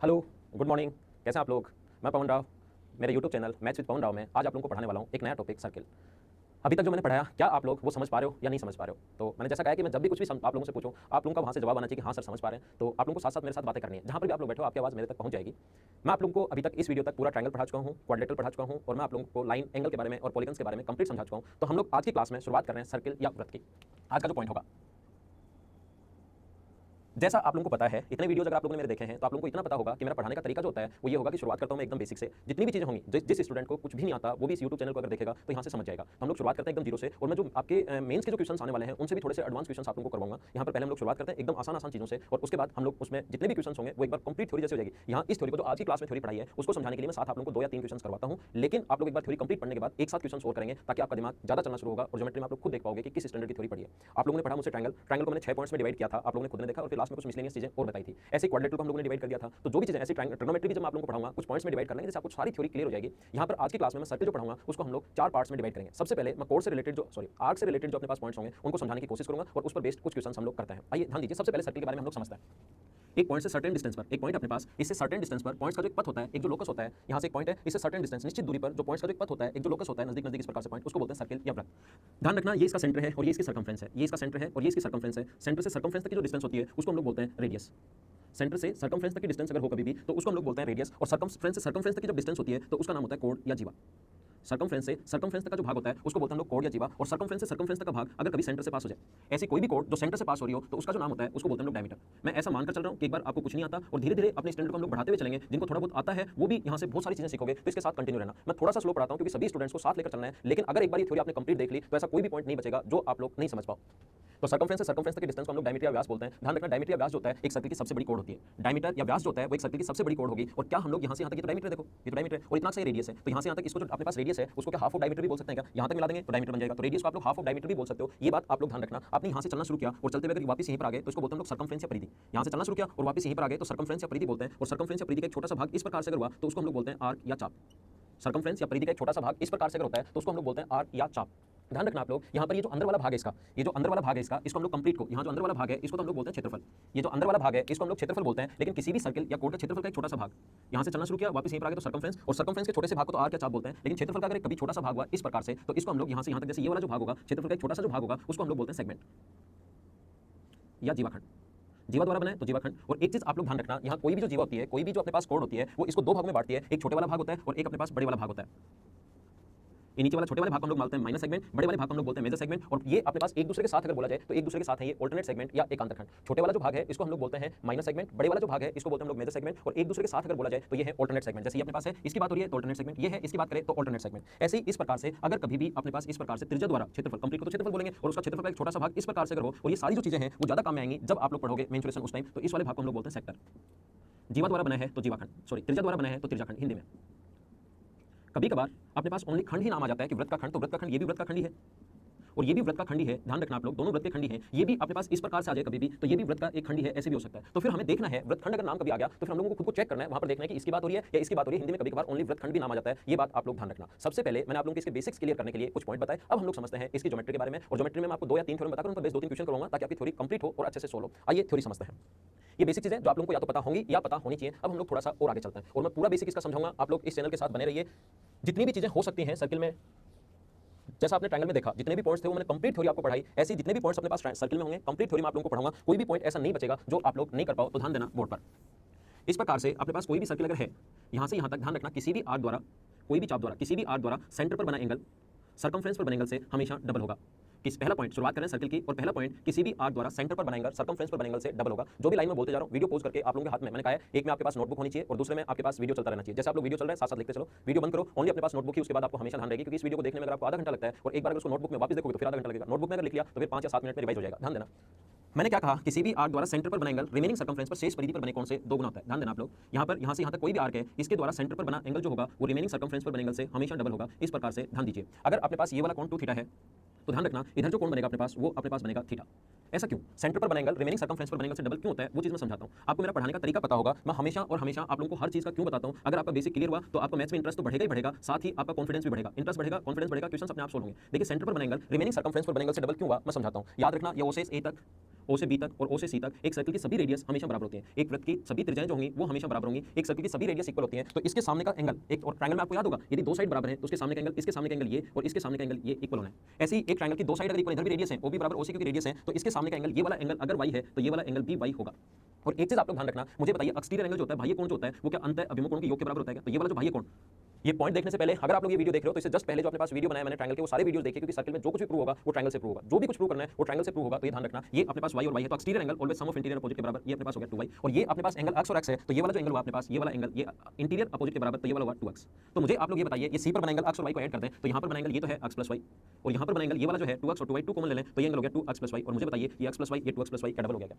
Hello, good morning. कैसे हैं आप लोग? मैं पवन राव, मेरे यूट्यूब चैनल मैथ्स विद पवन राव में आज आप लोगों को पढ़ाने वाला हूँ एक नया टॉपिक सर्किल। अभी तक जो मैंने पढ़ाया क्या आप लोग वो समझ पा रहे हो या नहीं समझ पा रहे हो? तो मैंने जैसा कहा कि मैं जब भी कुछ भी आप लोगों से पूछूं आप लोगों का वहाँ से जवाब आना चाहिए कि हाँ सर समझ पा रहे हैं। तो आप लोगों को साथ साथ मेरे साथ बातें करनी है, जहाँ पर भी आप लोग बैठो आपकी आवाज़ मेरे तक पहुँच जाएगी। मैं आप लोगों को अभी तक इस वीडियो तक पूरा ट्रायंगल पढ़ा चुका हूँ, क्वाड्रेटर पढ़ा चुका हूँ और मैं आप लोगों को लाइन एंगल के बारे में और पॉलीगन्स के बारे में कंप्लीट समझा चुका हूँ। तो हम लोग आज की क्लास में शुरुआत कर रहे हैं सर्किल या वृत्त की। आज का जो पॉइंट होगा, जैसा आप लोगों को पता है, इतने वीडियोज अगर आप लोगों ने मेरे देखे हैं तो आप लोगों को इतना पता होगा कि मेरा पढ़ाने का तरीका जो होता है वो ये होगा कि शुरुआत करता हूं मैं एकदम बेसिक से। जितनी भी चीजें होंगी, जिस स्टूडेंट को कुछ भी नहीं आता वो भी इस यूट्यूब चैनल को अगर देखेगा तो यहाँ से समझ जाएगा। तो हम लोग शुरुआत करते हैं एकदम जीरो से, और मैं जो आपके मेंस के जो क्वेश्चन आने वाले हैं उनसे भी थोड़े से एडवांस क्वेश्चन आप लोगों को करवाऊंगा। यहाँ पर पहले हम लोग शुरुआत करते हैं एकदम आसान चीजों से, और उसके बाद हम लोग उसमें जितने भी क्वेश्चन होंगे वो एक बार कंप्लीट थ्योरी जैसे हो जाएगी। यहाँ इस थ्योरी को जो आज की क्लास में थ्योरी पढ़ाई है उसको समझाने के लिए मैं साथ आप लोगों को 2 या 3 क्वेश्चन करवाता हूँ, लेकिन आप लोग एक बार थ्योरी कंप्लीट पढ़ने के बाद एक साथ क्वेश्चन और करेंगे ताकि आपका दिमाग ज्यादा चलना शुरू होगा और ज्योमेट्री में आप लोग खुद देख पाओगे कि किस स्टैंडर्ड की थ्योरी पढ़ी है। आप लोगों ने पढ़ा मुझसे ट्रायंगल को मैंने 6 पॉइंट्स में डिवाइड किया था, आप लोगों ने खुद ने देखा, और फिर लास्ट में कुछ मिसलेनियस चीजें और बताई थी। ऐसे क्वाड्रेटर को हम लोगों ने डिवाइड कर दिया था। तो जो भी चीजें ऐसी ट्रिग्नोमेट्री भी जब मैं आप लोगों को पढ़ाऊंगा कुछ पॉइंट्स में डिवाइड कर लेंगे, जैसे आपको सारी थ्योरी क्लियर हो जाएगी। यहाँ पर आज की क्लास में मैं सर्किल जो पढ़ाऊंगा उसको हम लोग 4 पार्ट्स में डिवाइड करेंगे। सबसे पहले मैं कोड से रिलेटेड आर्क से रिलेटेड जो अपने पास पॉइंट्स होंगे उनको समझाने की कोशिश करूंगा और उस पर बेस्ड कुछ क्वेश्चन हम लोग करते हैं। आइए ध्यान दीजिए, सबसे पहले सर्किल के बारे में हम लोग समझते हैं। एक पॉइंट से सर्टेन डिस्टेंस पर, एक पॉइंट अपने पास, इससे सर्टेन डिस्टेंस पर पॉइंट्स का जो एक पथ होता है, एक जो लोकस होता है, यहाँ से एक पॉइंट है, इससे सर्टेन डिस्टेंस निश्चित दूरी पर जो पॉइंट्स का जो एक पथ होता है, एक जो लोकस होता है नजदीक नजदीक इस प्रकार से पॉइंट, उसको बोलते हैं सर्किल या वृत्त। ध्यान रखना, ये इसका सेंटर है और ये इसकी सर्कमफ्रेंस है, ये इसका सेंटर है और ये इसकी सर्कमफ्रेंस है। सेंटर से सर्कमफ्रेंस तक की जो डिस्टेंस होती है उसको हम लोग बोलते हैं रेडियस। सेंटर से सर्कमफ्रेंस तक की डिस्टेंस अगर हो कभी भी तो उसको हम लोग बोलते हैं रेडियस, और सर्कमफ्रेंस से सर्कमफ्रेंस तक की जब डिस्टेंस होती है तो उसका नाम होता है कोण या जीवा। सर्कमफ्रेंस से सर्कमफ्रेंस तक का जो भाग होता है उसको बोलते हैं हम लोग कोण या जीवा, और सर्कमफ्रेंस से सर्कमफ्रेंस तक का भाग अगर कभी सेंटर से पास हो जाए, ऐसी कोई भी कोण जो सेंटर से पास हो रही हो तो उसका जो नाम होता है उसको बोलते हैं हम लोग डायमीटर। मैं ऐसा मानकर चल रहा हूं कि एक बार आपको कुछ नहीं आता और धीरे धीरे अपने स्टैंडर्ड को हम लोग बढ़ाते हुए चलेंगे। जिनको थोड़ा बहुत आता है वो भी यहाँ से बहुत सारी चीजें सीखोगे, तो इसके साथ कंटिन्यू रहना। मैं थोड़ा सा स्लो पढ़ाता हूं क्योंकि सभी स्टूडेंट्स को साथ लेकर चलना है, लेकिन अगर एक बार ये थ्योरी आपने कंप्लीट देख ली तो ऐसा कोई भी पॉइंट नहीं बचेगा जो आप लोग नहीं समझ पाओ। तो सर्कमफ्रेंस से सर्कमफ्रेंस तक के डिस्टेंस को हम लोग डायमीटर या व्यास बोलते हैं। ध्यान रखना, डायमीटर या व्यास जो होता है एक सर्किल की सबसे बड़ी कोण होती है। डायमीटर या व्यास जो होता है वो एक सर्किल की सबसे बड़ी कोण होगी। और क्या हम लोग यहाँ से यहाँ तक, ये तो डायमीटर देखो, ये तो डायमीटर और इतना सा रेडियस है, तो यहाँ से यहाँ तक इसको जो अपने पास रेडियस है उसको क्या हाफ ऑफ डायमीटर भी बोल सकते हैं क्या? यहाँ तक मिला देंगे तो डायमीटर बन जाएगा। तो रेडियस को आप लोग हाफ ऑफ डायमीटर भी बोल सकते हो। ये बात आप लोग ध्यान रखना। आपने यहाँ से चलना शुरू किया और चलते हुए अगर वापस यहीं पर आ गए तो इसको बोलते हैं लोग सर्कमफ्रेंस या परिधि। यहाँ से चलना शुरू किया और वापस यहीं पर आ गए तो सर्कमफ्रेंस या परिधि बोलते हैं। और सर्कमफ्रेंस या परिधि का एक छोटा सा भाग इस प्रकार से अगर हुआ तो उसको हम लोग बोलते हैं आर्क या चाप। सर्कमफ्रेंस या परिधि का एक छोटा सा भाग इस प्रकार से अगर होता है तो उसको हम लोग बोलते हैं आर्क या चाप। ध्यान रखना आप लोग, यहाँ पर ये जो अंदर वाला भाग है इसका, ये जो अंदर वाला भाग है इसका, इसको हम लोग कंप्लीट को, यहाँ जो अंदर वाला भाग है इसको तो हम लोग बोलते हैं क्षेत्रफल। ये जो अंदर वाला भाग है इसको हम लोग क्षेत्रफल बोलते हैं। लेकिन किसी भी सर्किल या कोण का क्षेत्रफल का एक छोटा सा भाग, यहाँ से चलना शुरू किया वापस यहीं पर आ गए तो सर्कमफ्रेंस, और सर्कमफ्रेंस के छोटे से भाग को तो आर्क या चाप बोलते हैं। लेकिन क्षेत्रफल का अगर कभी छोटा सा भाग हुआ इस प्रकार से तो इसको हम लोग यहाँ से यहाँ तक, जैसे ये वाला जो भाग होगा क्षेत्रफल का एक छोटा सा जो भाग होगा उसको हम लोग बोलते हैं सेगमेंट या जीवाखंड। जीवा द्वारा बना है तो जीवाखंड। और एक चीज आप लोग ध्यान रखना, यहाँ कोई भी जो जीवा होती है, कोई भी जो अपने पास कोण होती है वो इसको 2 भाग में बांटती है। एक छोटे वाला भाग होता है और एक अपने पास बड़े वाला भाग होता है। ये नीचे वाला छोटे वाले भाग को हम लोग बोलते हैं माइनर सेगमेंट, बड़े वाले भाग को हम लोग बोलते हैं मेजर सेगमेंट। और ये अपने पास एक दूसरे के साथ अगर बोला जाए तो एक दूसरे के साथ है ये ऑल्टरनेट सेगमेंट या एकांतरखंड। छोटे वाला जो भाग है इसको हम लोग बोलते हैं माइनर सेगमेंट, बड़े वाला जो भाग है इसको बोलते हैं हम लोग मेजर सेगमेंट। और एक दूसरे के साथ अगर बोला जाए तो ये है ऑल्टरनेट सेगमेंट। जैसे ये अपने पास है, इसकी बात हो रही है तो ऑल्टरनेट सेगमेंट, ये है इसकी बात करें तो ऑल्टरनेट सेगमेंट। ऐसे ही इस प्रकार से अगर कभी भी अपने पास इस प्रकार से त्रिज्या द्वारा क्षेत्रफल, कंप्लीट को तो क्षेत्रफल बोलेंगे, और उसका क्षेत्रफल का एक छोटा सा भाग इस प्रकार से अगर हो, और ये सारी जो चीजें हैं वो ज्यादा काम में आएंगी जब आप लोग पढ़ोगे मेंसुरेशन उस टाइम। तो इस वाले भाग को हम लोग बोलते हैं सेक्टर। जीवा द्वारा बना है तो जीवाखंड, सॉरी त्रिज्या द्वारा बना है तो त्रिज्याखंड हिंदी में। कभी कभार अपने पास ओनली खंड ही नाम आ जाता है कि वृत्त का खंड, तो वृत्त का खंड, ये भी वृत्त का खंड ही है और ये भी वृत्त का खंडी है। ध्यान रखना आप लोग, दोनों वृत्त के खंडी हैं। ये भी अपने पास इस प्रकार से आ जाए कभी भी तो ये भी वृत्त का एक खंडी है, ऐसे भी हो सकता है। तो फिर हमें देखना है वृत्त खंड अगर नाम कभी आ गया तो फिर हम लोगों को खुद को चेक करना है, वहां पर देखना है कि इसकी बात हो रही है या इसकी बात हो रही है। हिंदी में कभी कभार ओनली वृत्त खंड भी नाम आ जाता है, ये बात आप लोग ध्यान रखना। सबसे पहले मैंने आप लोगों के इसके बेसिक्स क्लियर करने के लिए कुछ पॉइंट बताए। अब हम लोग समझते हैं इसकी ज्योमेट्री के बारे में, और ज्योमेट्री में मैं आपको 2 या 3 थ्योरम बताकर उन पर बेस 2-3 क्वेश्चन करूंगा ताकि आपकी थ्योरी कंप्लीट हो और अच्छे से सोल्व हो। आइए थ्योरी समझते हैं। ये बेसिक चीजें जो आप लोगों को या तो पता होंगी या पता होनी चाहिए। अब हम लोग थोड़ा सा और आगे चलते हैं और मैं पूरा बेसिक इसका समझाऊंगा। आप लोग इस चैनल के साथ बने रहिए। जितनी भी चीजें हो सकती हैं सर्किल में, जैसा आपने ट्रायंगल में देखा जितने भी पॉइंट्स थे वो मैंने कंप्लीट थ्योरी आपको पढ़ाई। ऐसे जितने भी पॉइंट्स अपने पास सर्किल में होंगे कंप्लीट थ्योरी मैं आप लोगों को पढ़ाऊंगा। कोई भी पॉइंट ऐसा नहीं बचेगा जो आप लोग नहीं कर पाओ, तो ध्यान देना बोर्ड पर। इस प्रकार से अपने पास कोई भी सर्किल अगर है, यहां से यहां तक, ध्यान रखना किसी भी आर्क द्वारा, कोई भी चाप द्वारा, किसी भी आर्क द्वारा सेंटर पर बना एंगल सर्कमफ्रेंस पर बने एंगल से हमेशा डबल होगा। किस पहला पॉइंट शुरुआत करें सर्किल की, और पहला पॉइंट किसी भी आर्क द्वारा सेंटर पर बना एंगल सर्कमफ्रेंस पर बने एंगल से डबल होगा। जो भी लाइन में बोलते जा रहा हूं वीडियो पॉज करके आप लोगों के हाथ में, मैंने कहा है एक में आपके पास नोटबुक होनी चाहिए और दूसरे में आपके पास वीडियो चलता रहना चाहिए। जैसे आप लोग वीडियो चल रहा है साथ साथ लिखते चलो, वीडियो बंद करो, ओनली अपने पास नोटबुक ही उसके बाद आपको हमेशा ध्यान रहेगी, क्योंकि इस वीडियो को देखने में अगर आपको आधा घंटा लगता है और एक बार अगर उसको नोटबुक में वापस देखोगे तो फिर आधा घंटा लगेगा। नोटबुक में अगर लिख लिया तो फिर 5 या 7 मिनट में रिवाइज हो जाएगा। ध्यान देना, मैंने क्या कहा, किसी भी आर्क द्वारा सेंटर पर बना एंगल रिमेनिंग सर्कमफ्रेंस पर शेष परिधि पर बने कोण से 2 गुना होता है। ध्यान देना आप लोग, यहाँ पर यहाँ से यहाँ तक कोई भी आर्क है, इसके द्वारा सेंटर पर बना एंगल जो होगा वो रिमेनिंग सर्कमफ्रेंस पर बने एंगल से हमेशा डबल होगा। इस प्रकार से ध्यान दीजिए। अगर अपने पास ये वाला कोण 2 थीटा है तो ध्यान रखना इधर जो कोण बनेगा अपने पास वो अपने पास बनेगा थीटा। ऐसा क्यों? सेंटर पर बना एंगल रिमेनिंग सर्कमफ्रेंस पर बने एंगल से डबल क्यों होता है वो चीज मैं समझाता हूं। आपको मेरा पढ़ाने का तरीका पता होगा, मैं हमेशा और हमेशा आप लोगों को हर चीज का क्यों बताता हूं। अगर आपका बेसिक क्लियर हुआ तो आपका मैथ्स में इंटरेस्ट तो बढ़ेगा ही बढ़ेगा, साथ ही आपका कॉन्फिडेंस भी बढ़ेगा। इंटरेस्ट बढ़ेगा, कॉन्फिडेंस बढ़ेगा, क्वेश्चन अपने आप सोल्व होंगे। देखिए सेंटर पर बना एंगल रिमेनिंग सर्कमफ्रेंस पर बने एंगल से डबल क्यों हुआ मैं समझाता हूं। याद रखना ये ओ से ए तक ओ से बी तक और ओ से सी तक एक सर्कल की सभी रेडियस हमेशा बराबर होती है। एक वृत्त की सभी त्रिज्याएं जो होंगी वो हमेशा बराबर होंगी। एक सर्कल की सभी रेडियस इक्वल होती है। तो इसके सामने का एंगल एक और ट्रायंगल में आपको याद होगा, यदि दो साइड बराबर है तो उसके सामने का एंगल, इसके सामने का एंगल ये और इसके सामने का एंगल ये इक्वल होना है। ऐसे ही एक ट्रायंगल की दो साइड अगर इक्वल, इधर भी रेडियस है, ओ भी बराबर ओ सी की रेडियस है, तो इसके सामने का एंगल, ये वाला एंगल अगर y है तो ये वाला एंगल भी y होगा। और एक चीज आप लोग ध्यान रखना, मुझे बताइए एक्सटीरियर एंगल जो होता है, बाह्य कोण जो होता है, वो क्या अंत अभिमुख कोण के योग के बराबर होता है क्या? तो ये वाला जो बाह्य कोण, ये पॉइंट देखने से पहले अगर आप लोग ये वीडियो देख रहे हो तो इससे जस्ट पहले जो अपने पास वीडियो बनाया मैंने ट्रायंगल के, वो सारे वीडियोस देखिए, क्योंकि सर्कल में जो कुछ भी प्रूव होगा वो ट्रायंगल से प्रूव होगा। जो भी कुछ प्रूव करना है वो ट्रायंगल से प्रूव होगा। तो ये ध्यान रखना, ये अपने पास y और y है तो exterior angle always sum of interior opposite के बराबर, ये अपने पास हो गया 2y। और ये अपने पास एंगल x और x है, तो ये वाला जो एंगल हुआ अपने पास, ये वाला एंगल ये इंटीरियर अपोजिट के बराबर, तो ये वाला हुआ 2x। तो मुझे आप लोग ये बताइए, ये c पर बना एंगल x और y को ऐड कर दें तो यहाँ पर बना एंगल ये तो है x + y, और यहाँ पर बना एंगल ये वाला जो है 2x और 2y 2 कॉमन ले लें तो ये एंगल हो गया 2x + y। और मुझे बताइए ये x + y ये 2x + y क्या डबल हो गया क्या?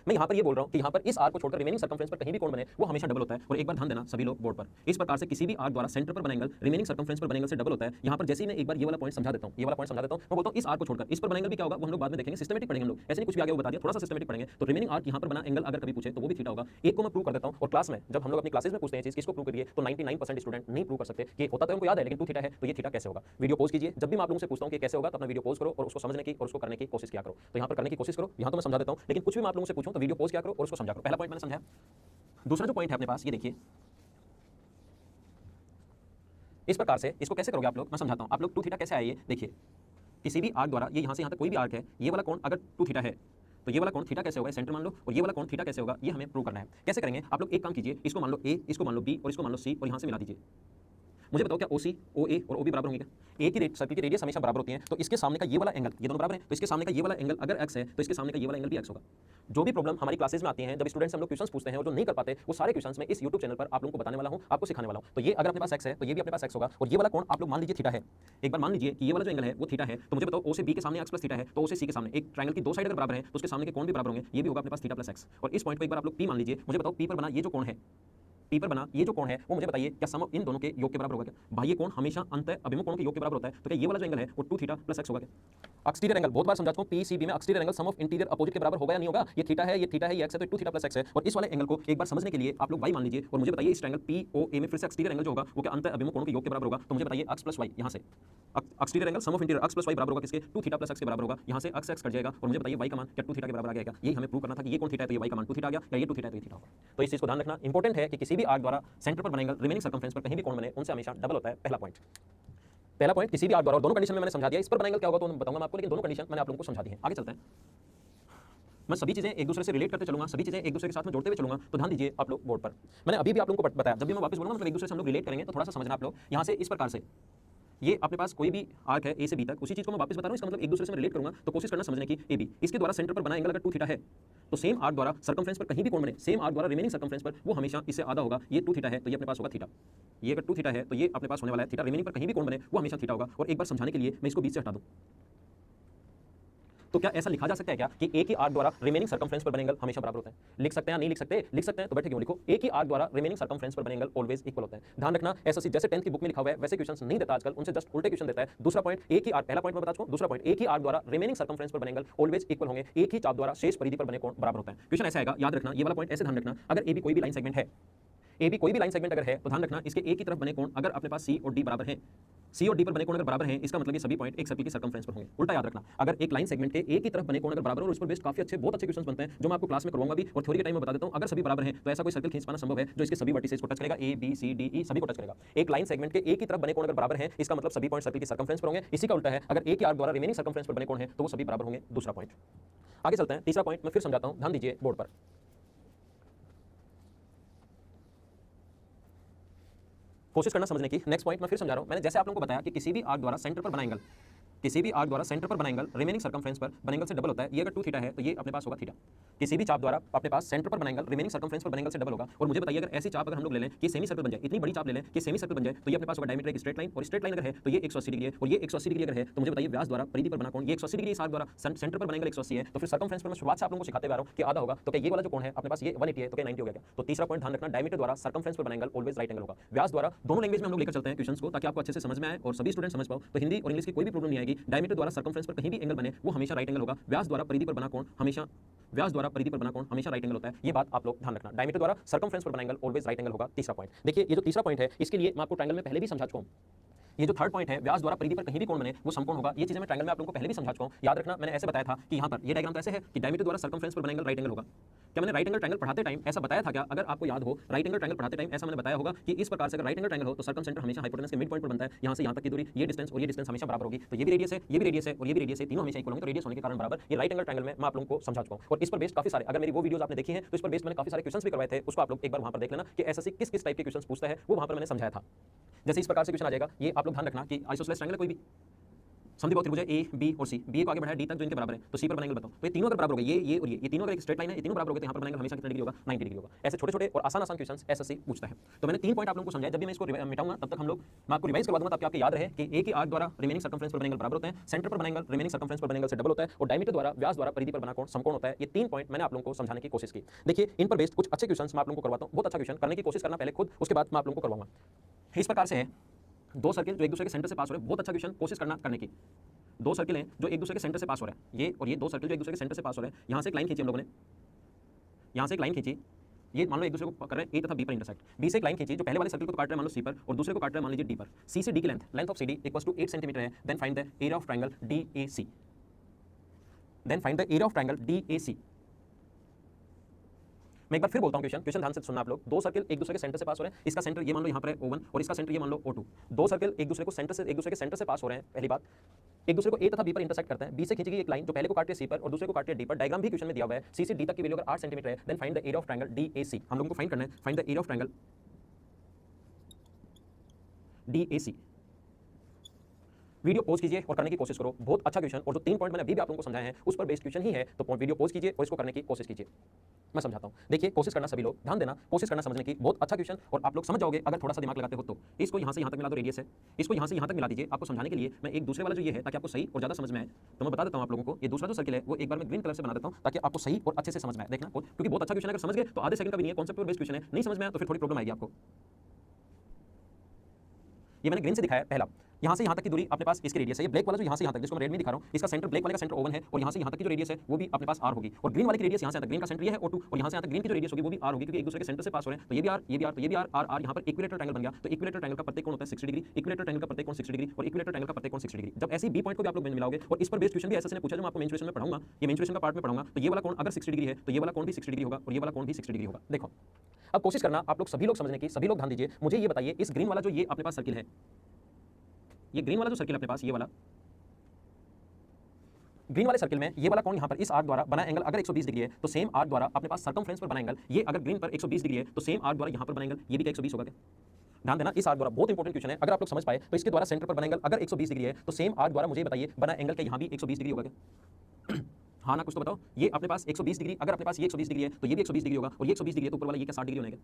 मैं यहाँ पर ये बोल रहा हूँ कि यहाँ पर इस आर्क को छोड़कर रिमेनिंग सर्कमफ्रेंस पर कहीं भी कोण बने वो हमेशा डबल होता है। और एक बार ध्यान देना सभी लोग बोर्ड पर, इस प्रकार से किसी भी आर्क द्वारा सेंटर पर बना एंगल रिमेनिंग सर्कमफ्रेंस पर बना एंगल से डबल होता है। यहाँ पर जैसे ही मैं एक बार ये वाला पॉइंट समझा देता हूँ, ये वाला पॉइंट समझा देता हूँ, मैं बोलता हूँ इस आर्क को छोड़कर इस पर बना एंगल भी क्या होगा वो हम लोग बाद में देखेंगे, सिस्टमेटिक पढ़ेंगे हम लोग, ऐसे नहीं कुछ भी आगे वो बता दिया, थोड़ा सा सिस्टमेटिक पढ़ेंगे। तो रिमेनिंग आर्क यहाँ पर बना एंगल अगर कभी पूछे तो वो भी थीटा होगा। एक को मैं प्रूव कर देता हूँ, और क्लास में जब हम लोग अपनी क्लासेस में पूछते हैं चीज किसको प्रूव करिए तो 99% स्टूडेंट नहीं प्रूव कर सकते कि होता तो उनको याद है लेकिन 2 थीटा है तो ये थीटा कैसे होगा। वीडियो पॉज कीजिए, जब भी मैं आप लोगों से पूछता हूँ कि कैसे होगा तो अपना वीडियो पॉज करो और उसको समझने की और उसको करने की कोशिश किया करो। तो यहाँ पर करने की कोशिश करो, यहाँ तो मैं समझा देता हूँ, लेकिन कुछ भी मैं आप लोगों से पूछूं तो वीडियो पॉज किया करो और उसको समझा करो। पहला पॉइंट मैंने समझाया। दूसरा जो पॉइंट है अपने पास ये देखिए, इस प्रकार से इसको कैसे करोगे आप लोग, मैं समझाता हूं। आप लोग 2 थीटा कैसे आए, ये देखिए, किसी भी आर्क द्वारा, ये यहां से यहां तक कोई भी आर्क है, ये वाला कोण अगर 2 थीटा है तो ये वाला कोण थीटा कैसे होगा, सेंटर मान लो, और ये वाला कोण थीटा कैसे होगा ये हमें प्रूव करना है। कैसे करेंगे आप लोग, एक काम कीजिए, इसको मान लो a, इसको मान लो b और इसको मान लो c और यहां से मिला दीजिए। मुझे बताओ क्या OC, OA और OB बराबर होंगे क्या? एक ही सर्कल की रेडियस हमेशा बराबर होती है, तो इसके सामने का ये वाला एंगल, ये दोनों बराबर है, तो इसके सामने का ये वाला एंगल अगर x है तो इसके सामने का ये वाला एंगल भी x होगा। जो भी प्रॉब्लम हमारी क्लासेस में आती है, जब स्टूडेंट्स हम लोग क्वेश्चंस पूछते हैं और जो नहीं कर पाते, वो सारे क्वेश्चंस में इस YouTube चैनल पर आप लोगों को बताने वाला हूं, आपको सिखाने वाला हूं। तो ये अगर अपने पास x है तो ये भी अपने पास x होगा, और ये वाला कोण आप लोग मान लीजिए थीटा है। एक बार मान लीजिए कि ये वाला जो एंगल है वो थीटा है, तो मुझे बताओ O से B के सामने x + थीटा है, तो O से C के सामने एक ट्रायंगल की दो साइड अगर बराबर है तो उसके सामने के कोण भी बराबर होंगे, ये भी होगा अपने पास थीटा + x। और इस पॉइंट को एक बार आप लोग P मान लीजिए। मुझे बताओ P पर बना ये जो कोण है, P पर बना ये जो कोण है वो मुझे बताइए क्या सम इन दोनों के योग के बराबर होगा क्या? बाह्य कोण हमेशा अंत अभिमुख कोण के योग के बराबर होता है, तो क्या ये वाला जो एंगल है वो 2 थीटा + x होगा क्या? एक्सटीरियर एंगल बहुत बार समझा चुका हूं, PCB में exterior angle sum of interior opposite के बराबर होगा या नहीं होगा? ये थीटा है, ये थीटा है, ये x है, तो 2 थीटा + x है। और इस वाले एंगल को एक बार समझने के लिए आप लोग y मान लीजिए, और मुझे बताइए इस ट्रायंगल POA में फिर से एक्सटीरियर एंगल जो होगा वो क्या अंत अभिमुख कोण के योग के बराबर होगा? तो मुझे बताइए x + y, यहां से exterior angle sum of interior x + y बराबर होगा किसके? 2 थीटा + x के बराबर होगा। यहां से x x कट जाएगा, और मुझे बताइए y का मान क्या 2 थीटा के बराबर आ गया क्या? यही हमें प्रूव करना था कि ये कोण थीटा है तो ये y का मान 2 थीटा आ गया, या ये 2 थीटा है तो ये थीटा होगा। तो इस चीज को ध्यान रखना, इंपॉर्टेंट है कि किसी भी आर्क द्वारा सेंटर पर बना एंगल रिमेनिंग सर्कमफ्रेंस पर कहीं भी कोण बने उनसे हमेशा डबल होता है। पहला पॉइंट किसी भी आर्क द्वारा, और दोनों कंडीशन में मैंने समझा दिया। इस पर बना एंगल क्या होगा तो मैं बताऊंगा मैं आपको, लेकिन दोनों कंडीशन मैंने आप लोगों को समझा दी है। आगे चलते हैं, मैं सभी चीजें एक दूसरे से रिलेट करते चलूंगा, सभी चीजें एक दूसरे के साथ में जोड़ते हुए चलूंगा। तो ध्यान दीजिए आप लोग बोर्ड पर, मैंने अभी भी आप लोगों को बताया, जब भी मैं वापस बोलूंगा मतलब एक दूसरे से हम लोग रिलेट करेंगे, तो थोड़ा सा समझना आप लोग। यहाँ से इस प्रकार से ये अपने पास कोई भी आर्क है A से B तक, उसी चीज को मैं वापस बता रहा हूं, इसका मतलब एक दूसरे से मैं रिलेट करूंगा, तो कोशिश करना समझने की AB, इसके द्वारा सेंटर पर बना एंगल अगर 2 थीटा है तो सेम आर्क द्वारा सर्कमफ्रेंस पर कहीं भी कोण बने, सेम आर्क द्वारा रिमेनिंग सर्कमफ्रेंस पर वो हमेशा इससे आधा होगा। ये 2 थीटा है तो ये अपने पास होगा थीटा, ये अगर 2 थीटा है तो ये अपने पास होने वाला है थीटा, रिमेनिंग पर कहीं भी कोण बने वो हमेशा थीटा होगा। और एक बार समझाने के लिए मैं इसको बीच से हटा दूं, तो क्या ऐसा लिखा जा सकता है क्या कि एक ही आर्क द्वारा रिमेनिंग सर्कमफ्रेंस पर बने एंगल हमेशा बराबर होता है? लिख सकते हैं या नहीं लिख सकते? लिख सकते हैं, तो बैठे क्यों लिखो, एक ही आर्क द्वारा रिमेनिंग सर्कमफ्रेंस पर बने एंगल ऑलवेज इक्वल होता है। ध्यान रखना, ऐसा जैसे 10th की बुक में लिखा हुआ है वैसे क्वेश्चंस नहीं देता आजकल, उनसे जस्ट उल्टे क्वेश्चन देता है। दूसरा पॉइंट, एक ही आर्क, पहला पॉइंट मैं बता चुका हूं, दूसरा पॉइंट एक ही आर्क द्वारा रिमेनिंग सर्कमफ्रेंस पर बने एंगल ऑलवेज इक्वल होंगे, एक ही चाप द्वारा शेष परिधि पर बने कोण बराबर होता है। क्वेश्चन ऐसा आएगा, याद रखना ये वाला पॉइंट ऐसे ध्यान रखना, अगर AB कोई भी लाइन सेगमेंट है, AB कोई भी लाइन सेगमेंट अगर है तो ध्यान रखना इसके एक ही तरफ बने कोण अगर अपने पास C और D बराबर हैं, C और D पर बने कोण अगर बराबर हैं, इसका मतलब ये सभी पॉइंट एक सर्कल की सर्कमफ्रेंस पर होंगे। उल्टा याद रखना, अगर एक लाइन सेगमेंट के एक ही तरफ बने कोण अगर बराबर हो, और इस पर बेस्ड काफी अच्छे बहुत अच्छे क्वेश्चंस बनते हैं जो मैं आपको क्लास में करवाऊंगा भी, और थ्योरी के टाइम में बता देता हूं। अगर सभी बराबर हैं तो ऐसा कोई सर्कल खींच पाना संभव है जो इसके सभी वर्टिसेस को टच करेगा, A B C D E सभी को टच करेगा। एक लाइन सेगमेंट के एक ही तरफ बने कोण अगर बराबर हैं, इसका मतलब सभी पॉइंट सर्कल की सर्कमफ्रेंस पर होंगे। इसी का उल्टा है, अगर एक ही आर्क द्वारा रिमेनिंग सर्कमफ्रेंस पर बने कोण हैं तो वो सभी बराबर होंगे। दूसरा पॉइंट, आगे चलते हैं। तीसरा पॉइंट मैं फिर समझाता हूं, ध्यान दीजिए बोर्ड पर, कोशिश करना समझने की। नेक्स्ट पॉइंट मैं फिर समझा रहा हूं, मैंने जैसे आप लोगों को बताया कि किसी भी आर्क द्वारा सेंटर पर बना एंगल, किसी भी आर्क द्वारा सेंटर पर बना एंगल रिमेनिंग सर्कमफ्रेंस पर बने एंगल से डबल होता है। ये अगर 2 थीटा है तो ये अपने पास होगा थीटा। किसी भी चाप द्वारा अपने पास सेंटर पर बना एंगल रिमेनिंग सर्कमफ्रेंस पर बने एंगल से डबल होगा। और मुझे बताइए अगर ऐसी चाप अगर हम लोग ले लें कि सेमी सर्कल बन जाए, इतनी बड़ी चाप ले लें कि सेमी सर्कल बन जाए, तो ये अपने पास होगा डायमीटर एक स्ट्रेट लाइन, और स्ट्रेट लाइन अगर है तो ये 180 डिग्री है, और ये 180 डिग्री अगर है तो मुझे बताइए व्यास द्वारा परिधि पर बना कोण, ये 180 डिग्री इस आर्क द्वारा सेंटर पर बना एंगल 180 है, तो फिर सर्कमफ्रेंस पर मैं शुरुआत से आप लोगों को सिखाते आ रहा हूं कि आधा होगा, तो क्या ये वाला जो कोण है अपने पास ये 180 है तो क्या 90 हो गया क्या? तो तीसरा पॉइंट ध्यान रखना, डायमीटर द्वारा सर्कमफ्रेंस पर बना एंगल ऑलवेज राइट एंगल होगा। व्यास द्वारा, दोनों लैंग्वेज में हम लोग लेकर चलते हैं क्वेश्चंस को ताकि आपको अच्छे से समझ में आए और सभी स्टूडेंट समझ पाओ, तो हिंदी और इंग्लिश की कोई भी प्रॉब्लम नहीं आएगी। डायमीटर द्वारा सर्कमफ्रेंस पर कहीं भी एंगल बने वो हमेशा राइट एंगल होगा। व्यास द्वारा परिधि पर बना कोण हमेशा, व्यास द्वारा परिधि पर बना कोण हमेशा राइट एंगल होता है। ये बात आप लोग ध्यान रखना, डायमीटर द्वारा सर्कमफ्रेंस पर बना एंगल ऑलवेज राइट एंगल होगा। तीसरा पॉइंट देखिए, ये जो तीसरा पॉइंट है इसके लिए मैं आपको ट्रायंगल में पहले भी समझा चुका हूं। ये जो थर्ड पॉइंट है, व्यास द्वारा परिधि पर कहीं भी कोण बने वो समकोण होगा। ये चीजें मैं ट्रायंगल में आप लोगों को पहले भी समझा चुका हूं। याद रखना, मैंने ऐसे बताया था कि यहाँ पर ये डायग्राम तो ऐसे है कि डायमीटर द्वारा सर्कमफ्रेंस पर बना एंगल राइट एंगल होगा। क्या मैंने राइट एंगल ट्रायंगल पढ़ाते टाइम ऐसा बताया था क्या? अगर आपको याद हो, राइट एंगल ट्रायंगल पढ़ाते टाइम ऐसा मैंने बताया होगा कि इस प्रकार से अगर राइट एंगल ट्रायंगल हो तो सर्कम सेंटर हमेशा हाइपोटेनस के मिड पॉइंट पर बनता है। यहाँ से यहाँ तक की दूरी, ये डिस्टेंस और ये डिस्टेंस हमेशा बराबर होगी। तो ये भी रेडियस है, ये भी रेडियस है और ये भी रेडियस है, तीनों हमेशा इक्वल होंगे। तो रेडियस होने के कारण बराबर ये राइट एंगल ट्रायंगल में मैं आप लोगों को समझा चुका हूं। और इस पर बेस्ड काफी सारे, अगर मेरी वो वीडियोस आपने देखी हैं तो इस पर बेस्ड मैंने काफी सारे क्वेश्चंस भी करवाए थे, उसको आप लोग एक बार वहां पर देख लेना कि एसएससी किस किस टाइप के क्वेश्चंस पूछता है, वो वहां पर मैंने समझाया था। जैसे इस प्रकार से क्वेश्चन आ जाएगा, ये आप लोग ध्यान रखना कि आइसोसेलेस ट्रायंगल कोई भी समझी बहुत त्रिभुज है ए बी और सी, बी को आगे बढ़ाया डी तक जो इनके बराबर है, तो सी पर बना एंगल बताओ। तो ये तीनों अगर बराबर हो गए, ये और ये तीनों अगर एक स्ट्रेट लाइन है, ये तीनों बराबर हो गए, तो यहाँ पर बना एंगल हमेशा कितना डिग्री होगा? 90 डिग्री होगा। ऐसे छोटे छोटे और आसान आसान क्वेश्चंस एसएससी पूछता है। तो मैंने 3 पॉइंट आप लोगों को समझाया। जब भी मैं इसको मिटाऊंगा तब तक मैं आपको रिवाइज करवा दूंगा, ताकि आपको याद रहे कि ए की आर्क द्वारा रिमेनिंग सर्कमफ्रेंस पर बना एंगल बराबर होते हैं, सेंटर पर बना एंगल रिमेनिंग सर्कमफ्रेंस पर बना एंगल से डबल होता है, और डायमीटर द्वारा व्यास द्वारा परिधि पर बना कोण समकोण होता है। ये 3 पॉइंट मैंने आप लोगों को समझाने की कोशिश की। देखिए, इन पर बेस्ड कुछ अच्छे क्वेश्चंस मैं आप लोगों को करवाता हूं। बहुत अच्छा क्वेश्चन करने की कोशिश करना पहले खुद, उसके बाद मैं आप लोगों को करवाऊंगा। इस प्रकार से है, 2 सर्किल जो एक दूसरे के सेंटर से पास हो रहे हैं। बहुत अच्छा क्वेश्चन, कोशिश करना करने की। 2 सर्किल हैं जो एक दूसरे के सेंटर से पास हो रहे हैं, ये और ये 2 सर्किल जो एक दूसरे के सेंटर से पास हो रहे हैं। यहाँ से एक लाइन खींची हम लोगों ने, यहाँ से एक लाइन खींची, ये मान लो एक दूसरे को कर रहे हैं ए तथा बी पर इंटरसेक्ट। बी से एक लाइन खींची जो पहले वाले सर्किल को तो काट रहे हैं मान लो सी पर, और दूसरे को काट रहे हैं मान लीजिए डी पर। सी से डी की length of C D equals to 8 centimetre है। Then find the area of triangle DAC। Then find the area of triangle DAC। मैं एक बार फिर बोलता हूं, क्वेश्चन ध्यान से सुनना आप लोग। 2 सर्किल एक दूसरे के सेंटर से पास हो रहे हैं। इसका सेंटर ये मान लो यहाँ पर है O1 और इसका सेंटर ये मान लो O2। 2 सर्किल एक दूसरे के सेंटर से पास हो रहे हैं। पहली बात, एक दूसरे को ए तथा बी पर इंटरसेक्ट करते हैं। बी से खींची गई एक लाइन जो पहले को काटती है सी पर और दूसरे को काटती है डी पर। डायग्राम भी क्वेश्चन में दिया हुआ है। सी से डी तक की वैल्यू अगर 8 सेंटीमीटर है, then find the area of triangle DAC। हम लोगों को फाइंड करना है, find the area of triangle DAC। Video pause कीजिए और करने की कोशिश करो। बहुत अच्छा क्वेश्चन, और जो 3 पॉइंट मैंने अभी भी आप लोगों को समझाए हैं उस पर बेस्ड क्वेश्चन ही है। तो वीडियो पॉज कीजिए और इसको करने की कोशिश कीजिए। मैं समझाता हूं। देखिए, कोशिश करना, सभी लोग ध्यान देना, कोशिश करना समझने की। बहुत अच्छा क्वेश्चन, और आप लोग समझ जाओगे अगर थोड़ा सा दिमाग लगाते हो तो। इसको यहाँ से यहाँ तक मिला दो, रेडियस है, इसको यहाँ से यहाँ तक मिला दीजिए। आपको समझाने के लिए मैं एक दूसरे वाला जो ये है, ताकि आपको सही और ज्यादा समझ में आए, तो मैं बता देता हूँ आप लोगों को। ये दूसरा जो सर्किल है वो एक बार मैं ग्रीन कलर से बना देता हूँ, ताकि आपको सही और अच्छे से समझ में आए। देखना, क्योंकि बहुत अच्छा क्वेश्चन, अगर समझ गए तो आधे सेकंड का भी नहीं है, कॉन्सेप्ट पर बेस्ड क्वेश्चन है। नहीं समझ में आया तो फिर थोड़ी प्रॉब्लम आएगी आपको। ये मैंने ग्रीन से दिखाया पहला, यहाँ से यहाँ तक की दूरी अपने पास इसकी रेडियस है। ये ब्लैक वाला जो यहाँ से यहाँ तक, जिसको मैं रेड में दिखा रहा हूँ, इसका सेंटर, ब्लैक वाले का सेंटर O1 है, और यहाँ से यहाँ तक की जो रेडियस है वो भी अपने पास R होगी। और ग्रीन वाले की रेडियस यहाँ से तक, ग्रीन का सेंटर ये है O2, और यहाँ से यहाँ तक ग्रीन की जो रेडियस होगी वो भी R होगी, क्योंकि एक दूसरे के सेंटर से पास हो रहे हैं। तो ये भी R, ये भी R, तो ये भी R, R, R यहाँ पर इक्विलेटरल ट्रायंगल बन गया। तो इक्विलेटरल ट्रायंगल का प्रत्येक कोण होता है 60 डिग्री। इक्विलेटरल ट्रायंगल का प्रत्येक कोण 60 डिग्री, और इक्विलेटरल ट्रायंगल का प्रत्येक कोण 60 डिग्री। जब ऐसी बी पॉइंट को भी आप लोग मिलाओगे, और इस पर बेस्ड क्वेश्चन भी ऐसे ने पूछा, जो मैं आपको मेंस्ट्रुएशन में पढ़ाऊंगा, ये मेंस्ट्रुएशन का पार्ट में पढ़ाऊंगा। तो ये वाला कोण अगर 60 डिग्री है तो ये वाला कोण भी 60 डिग्री होगा, और ये वाला कोण भी 60 डिग्री होगा। देखो, अब कोशिश करना आप लोग, सभी लोग समझने की, सभी लोग ध्यान दीजिए। मुझे ये बताइए, इस ग्रीन वाला जो ये अपने पास सर्किल है, ये ग्रीन वाला जो सर्किल अपने पास, ये वाला ग्रीन वाले सर्किल में ये वाला कोण यहाँ पर इस आर्क द्वारा बना एंगल अगर 120 डिग्री है, तो सेम आर्क द्वारा अपने पास सर्कमफ्रेंस पर बना एंगल, ये अगर ग्रीन पर 120 डिग्री है तो सेम आर्क द्वारा यहाँ पर बना एंगल ये भी 120 होगा क्या? ध्यान देना, इस आर्क द्वारा, बहुत इंपॉर्टेंट क्वेश्चन है। अगर आप लोग समझ पाए तो इसके द्वारा सेंटर पर बना एंगल अगर 120 डिग्री है, तो सेम आर्क द्वारा मुझे बताइए बना एंगल के यहाँ भी 120 डिग्री होगा क्या? हाँ ना, कुछ तो बताओ। ये अपने पास 120 डिग्री, अगर अपने पास ये 120 डिग्री है तो ये भी 120 डिग्री होगा, और ये 120 डिग्री है तो ऊपर वाला ये क्या 60 डिग्री होने का।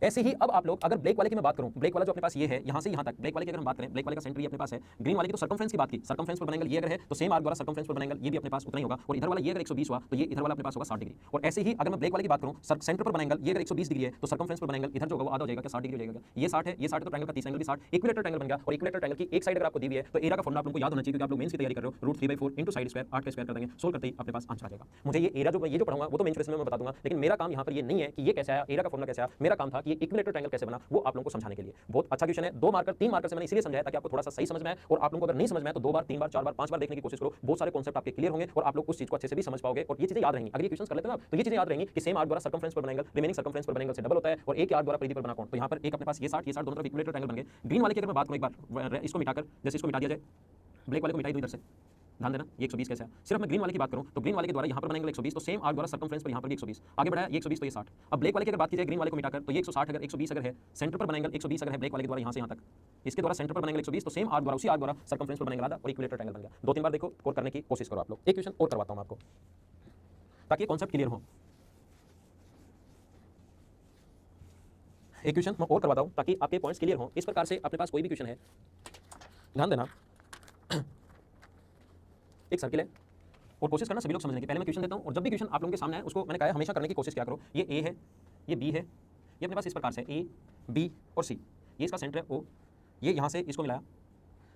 ऐसे ही अब आप लोग, अगर ब्लैक वाले की मैं बात करूं, ब्लैक वाला जो अपने पास ये है, यहाँ से यहाँ तक, ब्लैक वाले की अगर हम बात करें, ब्लैक वाले का सेंटर ये अपने पास है। ग्रीन वाले की तो सर्कमफ्रेंस की बात की, सर्कमफ्रेंस पर बनेंगल ये अगर है तो सेम आर्क द्वारा सर्कमफ्रेंस पर बनेंगल ये भी अपने पास उतना ही होगा। और इधर वाला ये अगर 120 हुआ तो ये इधर वाला अपने पास होगा 60 डिग्री। और ऐसे ही अगर मैं ब्लैक वाले की बात करूं, सेंटर पर बनेंगल ये अगर 120 डिग्री है तो सर्कमफ्रेंस पर बनेंगल इधर जो होगा वो आधा हो जाएगा, क्या 60 डिग्री हो जाएगा। ये 60 है, ये 60 तो ट्रायंगल का तीसरा एंगल भी 60, इक्विलेटरल ट्रायंगल बन गया। और इक्विलेटरल ट्रायंगल की एक साइड अगर आपको दी हुई है तो एरिया का फॉर्मूला आप लोगों को याद होना चाहिए, क्योंकि आप लोग मेंस की तैयारी कर रहे हो। √3/4 इंटू साइड स्क्वायर, 8 का स्क्वायर कर देंगे, सोल्व करते ही अपने पास आंसर आ जाएगा। मुझे ये एरिया जो पढ़ाऊंगा वो तो मेंस में मैं बता दूंगा, लेकिन मेरा काम यहाँ पर ये नहीं है कि ये कैसे आया, एरिया का फॉर्मूला कैसे आया। मेरा काम था कि ये इक्विलेटरल ट्रायंगल कैसे बना वो आप लोगों को समझाने के लिए। बहुत अच्छा क्वेश्चन है, 2 मार्कर 3 मार्कर से मैंने इसलिए समझाया ताकि आपको थोड़ा सा सही समझ में आए। और आप लोगों को अगर नहीं समझ में आए तो 2 बार 3 बार 4 बार 5 बार देखने की कोशिश करो, बहुत सारे कॉन्सेप्ट आपके क्लियर होंगे और आप लोग उस चीज को अच्छे से भी समझ पाओगे, और ये चीजें याद रहेंगी। अगर ये क्वेश्चन कर लेते हैं ना, तो ये चीजें याद रहेंगी कि सेम आर्क द्वारा सर्कमफ्रेंस पर बनेंगल रिमेनिंग सर्कमफ्रेंस पर बनेंगल से डबल होता है, और एक आर्क द्वारा परिधि पर बना कोण। तो यहाँ पर एक अपने पास ये 60 दोनों तरफ इक्विलेटरल ट्रायंगल बन गए। ग्रीन वाले की अगर मैं बात करूं, एक बार इसको मिटाकर, जैसे इसको मिटा दिया जाए, ब्लैक वाले को मिटाई दो इधर से, ध्यान देना ये 120 कैसे है। सिर्फ मैं ग्रीन वाले की बात करूं तो ग्रीन वाले के द्वारा यहाँ पर बनेंगे 120, तो सेम आर्क द्वारा सर्कमफ्रेंस पर यहाँ पर 120 आगे बढ़ाया, ये 120 तो ये 60। अब ब्लैक वाले की अगर बात की जाए ग्रीन वाले को मिटाकर, तो ये 160 अगर 120 अगर है, सेंटर पर बनेंगे 120 अगर है ब्लैक वाले के द्वारा यहाँ से यहाँ तक, इसके द्वारा सेंटर पर बनेंगे 120, तो सेम आर्क द्वारा, उसी आर्क द्वारा सर्कमफ्रेंस पर बनेंगे आधा, और इक्विलेटरल ट्रायंगल बन गया। 2-3 बार देखो और करने की कोशिश करो आप लोग। एक क्वेश्चन और करवाता हूं आपको ताकि ये कॉन्सेप्ट क्लियर हो। एक क्वेश्चन मैं और करवाता हूं ताकि आपके पॉइंट्स क्लियर हो। इस प्रकार से अपने पास कोई भी क्वेश्चन है, ध्यान देना, एक सर्किल है और कोशिश करना सभी लोग समझने की। पहले मैं क्वेश्चन देता हूं, और जब भी क्वेश्चन आप लोगों के सामने आए उसको मैंने कहा है हमेशा करने की कोशिश क्या करो। ये ए है, ये बी है, ये अपने पास इस प्रकार से ए बी और सी, ये इसका सेंटर है ओ, ये यहाँ से इसको मिलाया,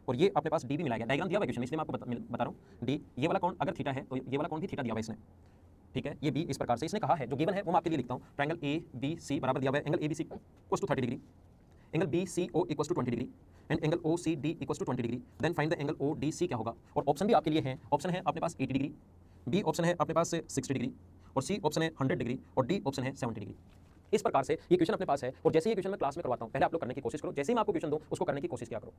और ये अपने पास डी भी मिलाया गया। डायग्राम दिया हुआ क्वेश्चन, इसलिए मैं आपको बता रहा हूँ। डी, ये वाला कोण अगर थीटा है तो ये वाला कोण भी थीटा दिया हुआ है इसने, ठीक है। ये बी इस प्रकार से इसने कहा है, जो गिवन है वो मैं आपके लिए लिखता हूँ। ट्रायंगल ए बी सी बराबर दिया हुआ है, angle A B C = 30 degree. Angle B C O equal to 20 degree and angle O C D equal to 20 degree, then find the angle O D C क्या होगा। और ऑप्शन भी आपके लिए है, ऑप्शन है अपने पास 80 डिग्री, बी ऑप्शन है अपने पास 60 डिग्री, और सी ऑप्शन है 100 डिग्री, और डी ऑप्शन है 70 डिग्री। इस प्रकार से ये क्वेश्चन अपने पास है, और जैसे ये क्वेश्चन मैं क्लास में करवाता हूँ, पहले आप लोग करने की कोशिश करो, जैसे ही मैं आपको क्वेश्चन दूँ उसको करने की कोशिश किया करो।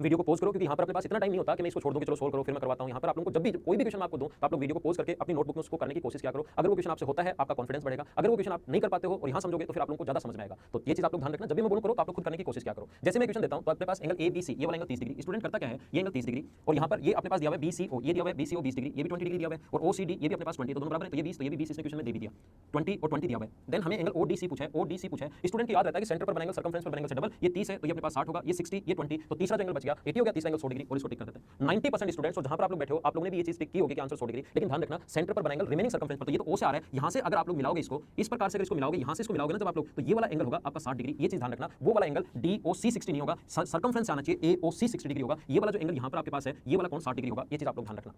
वीडियो को पोज करो, क्योंकि यहाँ पर अपने पास इतना टाइम नहीं होता कि मैं इसको छोड़ दूँ कि चलो सोल्व करो फिर मैं करवाता हूँ। यहाँ पर आप लोगों को जब भी कोई भी क्वेश्चन मैं आपको दूँ तो आप लोग वीडियो को पोज करके अपनी नोटबुक में उसको करने की कोशिश किया करो। अगर वो क्वेश्चन आपसे होता है आपका कॉन्फिडेंस बढ़ेगा, अगर वो क्वेश्चन आप नहीं कर पाते हो और यहाँ समझोगे तो फिर आप लोगों को ज्यादा समझ में आएगा। तो ये चीज आप लोग ध्यान रखना, जब भी मैं बोलूँ करो तो आप लोग खुद करने की कोशिश किया करो। जैसे मैं क्वेश्चन देता हूँ तो अपने पास एंगल ए बी सी, ये वाला एंगल 30 डिग्री, स्टूडेंट करता क्या है, ये एंगल 30 डिग्री, और यहाँ पर ये अपने पास दिया हुआ है बी सी ओ, ये दिया हुआ है बी सी ओ 20 डिग्री, ये भी 20 डिग्री दिया हुआ है, और ओ सी डी ये भी अपने पास 20, तो दोनों बराबर है, तो ये 20, तो ये भी 20 इसने क्वेश्चन में दे भी दिया, 20 और 20 दिया हुआ है। देन हमें एंगल ओ डी सी पूछा है, ओ डी सी पूछा है, स्टूडेंट को याद रहता है कि सेंटर पर बनेंगे सर्कमफ्रेंस पर बनेंगे से डबल, ये 30 है तो ये अपने पास 60 होगा, ये 60 ये 20, तो तीसरा जो एंगल बच गया 80 हो गया, तीसरा एंगल 100 डिग्री, और इसको टिक कर देते हैं। 90% स्टूडेंट्स और जहां पर आप लोग बैठे हो आप लोगों ने भी ये चीज टिक की होगी कि आंसर 100 डिग्री, लेकिन ध्यान रखना सेंटर पर बनेंगे रिमेनिंग सर्कमफ्रेंस पर, तो ये तो ओ से आ रहा है, यहां से अगर आप लोग मिलाओगे इसको इस प्रकार से, अगर इसको मिलाओगे यहां से इसको मिलाओगे ना जब आप लोग, तो ये वाला एंगल होगा आपका 60 डिग्री, ये चीज ध्यान रखना। वो वाला एंगल डी ओ सी 60 नहीं होगा, सर्कमफ्रेंस से आना चाहिए, ए ओ सी 60 डिग्री होगा। ये वाला जो एंगल यहां पर आपके पास है ये वाला कौन 60 डिग्री होगा, ये चीज आप लोग ध्यान रखना।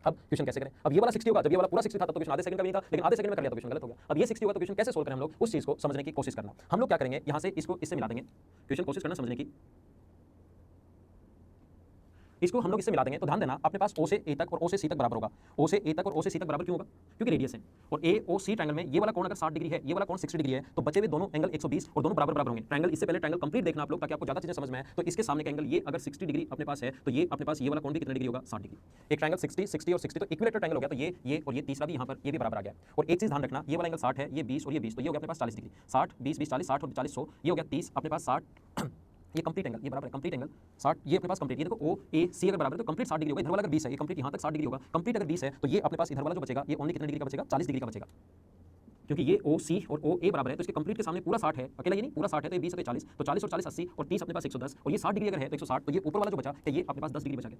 अब क्वेश्चन कैसे करें, अब ये वाला 60 होगा, जब ये वाला पूरा 60 था तो क्वेश्चन आधे सेकंड का भी नहीं था, लेकिन आधे सेकंड में कर लिया तो क्वेश्चन गलत हो गया। अब ये 60 होगा तो क्वेश्चन कैसे सोल्व करें हम लोग, उस चीज को समझने की कोशिश करना। हम लोग क्या करेंगे, यहां से इसको इससे मिला देंगे, क्वेश्चन कोशिश करना समझने की, इसको हम लोग इससे मिला देंगे। तो ध्यान देना अपने पास ओ से ए तक और ओ से सी तक बराबर होगा, ओ से ए तक और ओ से सी तक बराबर क्यों होगा, क्योंकि रेडियस है, और ए ओ सी ट्रायंगल में ये वाला कोण अगर 60 डिग्री है, ये वाला कोण 60 डिग्री है, तो बचे हुए दोनों एंगल 120 और दोनों बराबर बराबर होंगे। ट्रायंगल इससे पहले ट्रायंगल कंप्लीट देखना आप लोग, ताकि आपको ज्यादा चीजें समझ में आए। तो इसके सामने का एंगल ये अगर 60 डिग्री अपने पास है, तो ये अपने पास ये वाला कोण भी कितने डिग्री होगा, 60 डिग्री। एक ट्रायंगल 60 60 और 60 तो इक्विलेटरल ट्रायंगल हो गया, तो ये और ये तीसरा भी यहाँ पर ये भी बराबर आ गया। और एक चीज ध्यान रखना, ये वाला एंगल 60 है, ये 20 और ये 20, तो ये हो गया अपने पास 40 डिग्री, 60 20 20 40 60 और 40 100, ये हो गया 30 अपने पास 60 ये कंप्लीट एंगल, ये बराबर है कंप्लीट एंगल 60, ये अपने पास कंप्लीट, ये देखो ओ ए सी अगर बराबर है तो कंप्लीट 60 डिग्री होगा। इधर वाला अगर 20 है, ये कंप्लीट यहाँ तक 60 डिग्री होगा, कंप्लीट अगर 20 है तो ये अपने पास इधर वाला जो बचेगा ये ओनली कितने डिग्री का बचेगा, 40 डिग्री का बचेगा, क्योंकि ये ओ सी और ओ ए बराबर है, तो इसके कंप्लीट के सामने पूरा 60 है, अकेला ये नहीं पूरा 60 है, तो ये 20 है तो 40, तो 40 और 40 80 और 30 अपने पास 110, और ये 60 डिग्री अगर है तो 160, तो ये ऊपर वाला जो बचा है ये अपने पास 10 डिग्री बचा गया।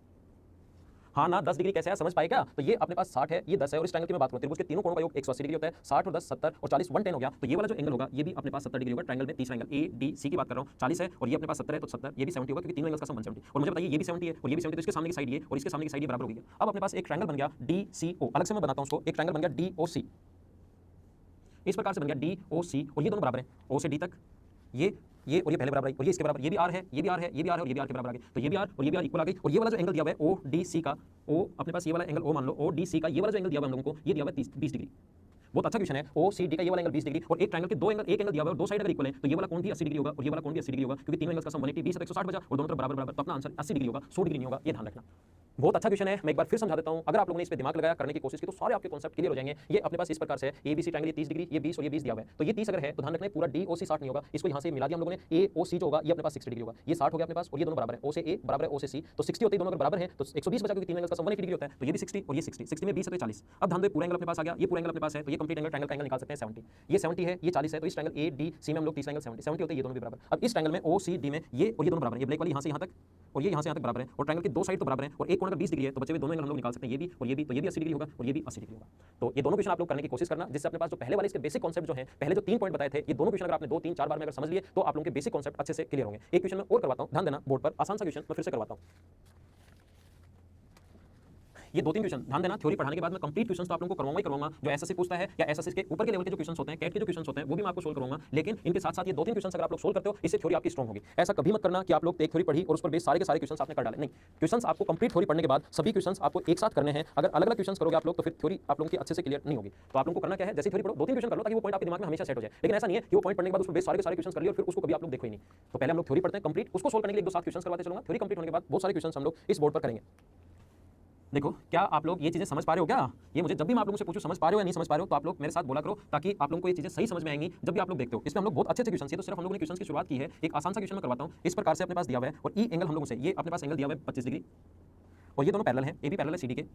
हाँ ना 10 डिग्री कैसे है समझ पाए क्या, तो ये अपने पास 60 है, ये 10 है, और इस ट्रायंगल की मैं बात करूं त्रिभुज के तीनों कोणों का योग 180 डिग्री होता है, 60 और 10 70 और 40 110 हो गया, तो ये वाला जो एंगल होगा ये भी अपने पास 70 डिग्री होगा। ट्रायंगल में तीसरा एंगल ए डी सी की बात कर रहा हूं, 40 है और ये अपने पास 70 है, तो 70 ये भी 70 होगा, क्योंकि तीनों एंगल्स का सम 170, और मुझे बताइए ये भी 70 है और ये भी 70, तो इसके सामने की साइड ये और इसके सामने की साइड ये बराबर हो गई। अब अपने पास एक ट्रायंगल बन गया डी सी ओ, अलग से मैं बनाता हूं उसको, एक ट्रायंगल बन गया डी ओ सी, इस प्रकार से बन गया डी ओ सी, और ये दोनों बराबर है ओ से डी तक, ये और ये पहले बराबर आई, और ये इसके बराबर, ये भी आर है, ये भी आर है, ये भी आर है, और ये भी आर के बराबर आ गई, तो ये भी आर और ये भी आर इक्वल आ गई। और ये वाला जो एंगल दिया हुआ है ओ डी सी का, ओ अपने पास ये वाला एंगल ओ मान लो ओ डी सी का, ये वाला जो एंगल दिया हुआ है हम लोगों को ये दिया हुआ है 20 डिग्री। बहुत अच्छा क्वेश्चन है, ओ सी डी का ये वाला एंगल 20 डिग्री, और एक ट्रायंगल के दो एंगल, एक एंगल दिया हुआ है और दो साइड अगर इक्वल है तो ये वाला कोण भी 80 डिग्री होगा और ये वाला कोण भी 80 डिग्री होगा, क्योंकि तीनों एंगल्स का सम 180 20 160 बचा और दोनों तरफ बराबर बराबर, तो अपना आंसर 80 डिग्री होगा, 100 डिग्री नहीं होगा, ये ध्यान रखना। बहुत अच्छा क्वेश्चन है, मैं एक बार फिर समझा देता हूं, अगर आप लोगों ने इस पे दिमाग लगाया करने की कोशिश की तो सारे आपके कॉन्सेप्ट क्लियर हो जाएंगे। ये अपने पास इस प्रकार से A B C triangle 30 degree, ये 20 और ये 20 दिया हुआ है, तो ये 30 अगर है तो ध्यान रखना पूरा डी ओ सी 60 नहीं होगा, इसको यहां से मिला दिया हम लोगों ने, ए ओ सी जो होगा ये अपने पास 60 डिग्री होगा, ये 60 हो गया अपने पास, और ये दोनों बराबर है, ओ से ए बराबर है ओ से सी, तो 60 होते ही दोनों अगर बराबर है तो 120 बचा, क्योंकि तीन एंगल का सम 180 डिग्री होता है, तो ये भी 60 और ये 60 में 20 है तो 40। अब ध्यान दो पूरा एंगल अपने पास आ गया, ये पूरा एंगल अपने पास है, तो ये कंप्लीट एंगल ट्रायंगल निकाल सकते हैं 70, ये 70 है, ये 40 है, तो इस ट्रायंगल ए डी सी में हम लोग तीसरा एंगल 70 होते हैं, ये दोनों भी बराबर। अब इस ट्रायंगल में ओ सी डी में ये और ये दोनों बराबर है, ये ब्लैक वाली यहां से यहां तक और ये यहां से यहां तक बराबर है, और ट्रायंगल की दो साइड तो बराबर है, और एक कोण अगर 20 डिग्री है तो बचे हुए दोनों एंगल हम लोग निकाल सकते हैं, ये भी और ये भी, तो ये भी 80 डिग्री होगा और ये भी 80 डिग्री होगा। तो ये दोनों क्वेश्चन आप लोग करने की कोशिश करना, जिससे अपने पास जो पहले वाले इसके बेसिक कॉन्सेप्ट जो है, पहले जो 3 पॉइंट बताए थे, ये दोनों क्वेश्चन अगर आपने 2 3 4 बार में अगर समझ लिए तो आप लोगों के बेसिक कॉन्सेप्ट अच्छे से क्लियर होंगे। एक क्वेश्चन मैं और करवाता हूं, ध्यान देना बोर्ड पर, आसान सा क्वेश्चन मैं फिर से करवाता हूं। ये 2 3 क्वेश्चन ध्यान देना, थ्योरी पढ़ाने के बाद मैं कंप्लीट क्वेश्चन तो आप लोगों को करवाऊंगा ही करवाऊंगा, जो एसएससी पूछता है या एसएससी के ऊपर के लेवल के जो क्वेश्चन होते हैं, कैट के जो क्वेश्चन होते हैं वो भी मैं आपको सोल्व करूंगा, लेकिन इनके साथ साथ ये 2 3 क्वेश्चन अगर आप लोग सोल्व करते हो इससे थ्योरी आपकी स्ट्रांग होगी। ऐसा कभी मत करना कि आप लोग एक थ्योरी पढ़ी और उस पर बेस सारे के सारे क्वेश्चन आपने कर डाले, नहीं, क्वेश्चन आपको कंप्लीट थ्योरी पढ़ने के बाद सभी क्वेश्चन आपको एक साथ करने हैं। अगर अलग अलग क्वेश्चन करोगे आप लोग तो फिर थ्योरी आप लोगों की अच्छे से क्लियर नहीं होगी। तो आप लोगों को करना क्या है, जैसे थ्योरी पढ़ो 2 3 क्वेश्चन कर लो ताकि वो पॉइंट आपके दिमाग में हमेशा सेट हो जाए, लेकिन ऐसा नहीं है कि वो पॉइंट पढ़ने के बाद उस पर बेस सारे के सारे क्वेश्चन कर लिए और फिर उसको कभी आप लोग देखो ही नहीं। तो पहले हम लोग थ्योरी पढ़ते हैं कंप्लीट, उसको सोल्व करने के लिए 2 7 क्वेश्चन करवाते चलूंगा, थ्योरी कंप्लीट होने के बाद बहुत सारे क्वेश्चन हम लोग इस बोर्ड पर करेंगे। देखो क्या आप लोग ये चीजें समझ पा रहे हो क्या, ये मुझे जब भी मैं आप लोगों से पूछूं समझ पा रहे हो या नहीं समझ पा रहे हो तो आप लोग मेरे साथ बोला करो, ताकि आप लोगों को ये चीजें सही समझ में आएंगी जब भी आप लोग देखते हो। इसमें हम लोग बहुत अच्छे क्वेश्चन है, तो सिर्फ हम लोगों ने क्वेश्चन की शुरुआत की है। एक आसान सा क्वेश्चन मैं करवाता हूं, इस प्रकार से अपने पास दिया हुआ है और ई एंगल हम लोगों से, ये अपने पास एंगल दिया हुआ है 25 डिग्री और ये दोनों पैरेलल है, ए भी पैरेलल है सीडी के,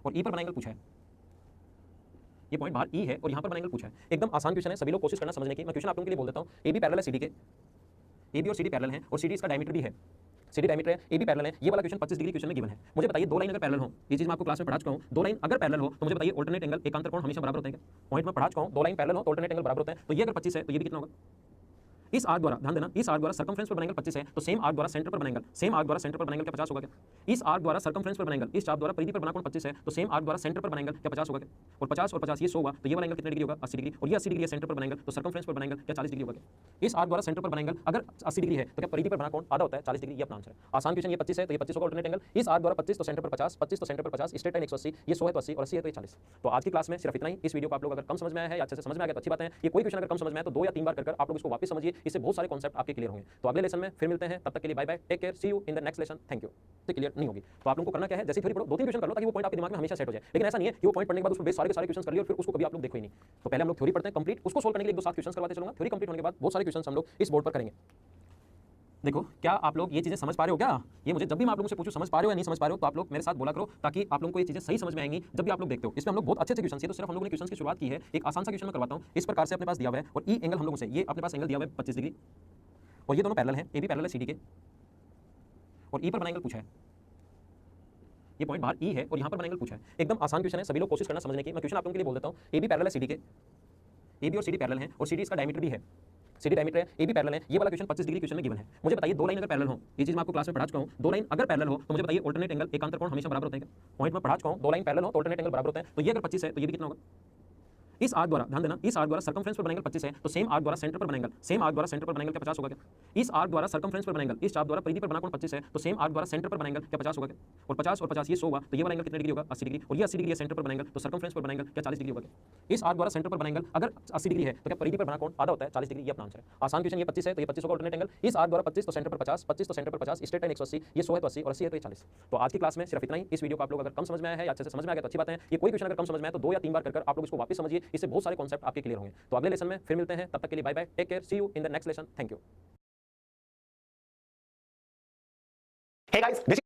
और ई पर बना एंगल पूछा है, ये पॉइंट बाहर ई है और यहां पर बना एंगल पूछा है। एकदम आसान क्वेश्चन है, सभी लोग कोशिश करना समझने की। मैं क्वेश्चन आप लोगों के लिए बोल देता हूं, ए भी पैरेलल है सीडी के, ए बी और सीडी पैरेलल है और सीडी इसका डायमीटर भी है, सीडी डायमीटर है, ए भी पैरेलल है। ये वाला क्वेश्चन 25 डिग्री क्वेश्चन में गिवन है। मुझे बताइए 2 लाइन अगर पैरेलल हो, ये चीज मैं आपको क्लास में पढ़ा चुका हूं, 2 लाइन अगर पैरेलल हो तो मुझे बताइए अल्टरनेट एंगल एकांतर कोण हमेशा बराबर होते हैं क्या? पॉइंट में पढ़ा चुका हूं, 2 लाइन पैरेलल हो तो अल्टरनेट एंगल बराबर होते हैं, तो ये अगर 25 है तो ये भी कितना होगा? इस आर्क द्वारा, ध्यान देना, इस आर्क द्वारा सर्कमफ्रेंस पर बना एंगल 25 है, तो सेम आर्क द्वारा सेंटर पर बना एंगल, सेम आर्क द्वारा सेंटर पर बना एंगल क्या 50 होगा क्या? इस आर्क द्वारा सर्कमफ्रेंस पर बना एंगल, इस चाप द्वारा परिधि पर बना कोण 25 है, तो सेम आर्क द्वारा सेंटर पर बना एंगल क्या 50 होगा क्या? और 50 और 50 ये 100 हुआ, तो ये वाला एंगल कितने डिग्री होगा? 80 डिग्री। और ये 80 डिग्री है सेंटर पर बना एंगल, तो सर्कमफ्रेंस पर बना एंगल क्या 40 डिग्री होगा क्या? इस आर्क द्वारा सेंटर पर बना एंगल अगर 80 डिग्री है, तो क्या परिधि पर बना कोण आधा होता है 40 डिग्री? ये अपना आंसर है। आसान क्वेश्चन। ये 25 है तो ये 25 होगा अल्टरनेट एंगल। इस आर्क द्वारा 25 तो सेंटर पर 50, 25 तो सेंटर पर 50, स्ट्रेट लाइन 180, ये 100 है तो 80 और 80 है तो ये 40। तो आज की क्लास में सिर्फ इतना ही। इस वीडियो को आप लोग अगर कम समझ में आया है या अच्छे से समझ में आ गया तो अच्छी बात है। ये कोई क्वेश्चन अगर कम समझ में आया तो 2 या 3 बार कर आप लोग इसको वापस समझिए, इससे बहुत सारे कॉन्सेप्ट आपके क्लियर होंगे। तो अगले लेसन में फिर मिलते हैं, तब तक के लिए bye bye, take care, see you in the next lesson. Thank you. तो क्लियर नहीं होगी तो आप लोगों को करना क्या है, जैसे थ्योरी पढ़ो 2-3 क्वेश्चन कर लो ताकि वो पॉइंट आपके दिमाग में हमेशा सेट हो जाए। लेकिन ऐसा नहीं है कि वो पॉइंट पढ़ने के बाद उसको बेस सारे के सारे क्वेश्चन कर लिए और फिर उसको कभी आप लोग देखो ही नहीं। तो पहले हम लोग थ्योरी पढ़ते हैं कंप्लीट, उसको सोल्व करने के लिए 1-2-7 क्वेश्चन करवाते चलूंगा। थ्योरी कंप्लीट होने के बाद बहुत सारे क्वेश्चन हम लोग इस बोर्ड पर करेंगे। देखो क्या आप लोग ये चीजें समझ पा रहे हो क्या? ये मुझे जब भी मैं आप लोगों से पूछूं समझ पा रहे हो या नहीं समझ पा रहे हो, तो आप लोग मेरे साथ बोला करो ताकि आप लोगों को ये चीजें सही समझ में आएंगी जब भी आप लोग देखते हो। इसमें हम लोग बहुत अच्छे क्वेश्चन है, तो सिर्फ हम लोगों ने क्वेश्चन की शुरुआत की है। एक आसान सा क्वेश्चन मैं करवाता हूं। इस प्रकार से अपने पास दिया हुआ है और ई एंगल हम लोगों से, ये अपने पास एंगल दिया हुआ है 25 डिग्री और ये दोनों पैरेलल है, ए भी पैरेलल है सीडी के और ई पर बना एंगल पूछा है। ये पॉइंट बाहर ई है और यहां पर बना एंगल पूछा है। एकदम आसान क्वेश्चन है, सभी लोग कोशिश करना समझने की। मैं क्वेश्चन आप लोगों के लिए बोल देता हूं। ए भी पैरेलल है सीडी के, ए बी और सीडी पैरेलल है और सीडी इसका डायमीटर भी है, सीडी डायमीटर है, ए भी पैरेलल है। ये वाला क्वेश्चन 25 डिग्री क्वेश्चन में गिवन है। मुझे बताइए दो लाइन अगर पैरेलल हो, ये चीज मैं आपको क्लास में पढ़ा चुका हूं, दो लाइन अगर पैरेलल हो तो मुझे बताइए अल्टरनेट एंगल एकांतर कोण हमेशा बराबर होते हैं क्या? पॉइंट में पढ़ा चुका हूं, दो लाइन पैरेलल हो तो अल्टरनेट एंगल बराबर होते हैं। तो ये अगर 25 है तो ये भी कितना होगा? इस आर्क द्वारा, ध्यान देना, इस आर्क द्वारा सर्कमफ्रेंस पर बना एंगल 25 है, तो सेम आर्क द्वारा सेंटर पर बना एंगल, सेम आर्क द्वारा सेंटर पर बना एंगल क्या 50 होगा क्या? इस आर्क द्वारा सर्कमफ्रेंस पर बना एंगल, इस चाप द्वारा परिधि पर बना कोण 25 है, तो सेम आर्क द्वारा सेंटर पर बना एंगल क्या 50 होगा क्या? और 50 और 50 ये 100 हुआ, तो ये वाला एंगल कितने डिग्री होगा? 80 डिग्री। और ये 80 डिग्री है सेंटर पर बना एंगल, तो सर्कमफ्रेंस पर बना एंगल क्या 40 डिग्री होगा क्या? इस आर्क द्वारा सेंटर पर बना एंगल अगर 80 डिग्री है, तो क्या परिधि पर बना कोण आधा होता है 40 डिग्री? ये अपना आंसर है। आसान क्वेश्चन। ये 25 है तो ये 25 होगा अल्टरनेट एंगल। इस आर्क द्वारा 25 तो सेंटर पर 50, 25 तो सेंटर पर 50, स्ट्रेट लाइन 180, ये 100 है तो 80 और 80 है तो ये 40। तो आज की क्लास में सिर्फ इतना ही। इस वीडियो को आप लोग अगर कम समझ में आया है या अच्छे से समझ में आ गया तो अच्छी बात है। ये कोई क्वेश्चन अगर कम समझ में आया तो 2 या 3 बार कर आप लोग इसको वापस समझिए, इससे बहुत सारे कॉन्सेप्ट आपके क्लियर होंगे। तो अगले लेसन में फिर मिलते हैं, तब तक के लिए bye bye, take care, see you in the next lesson. Thank you. Hey guys, this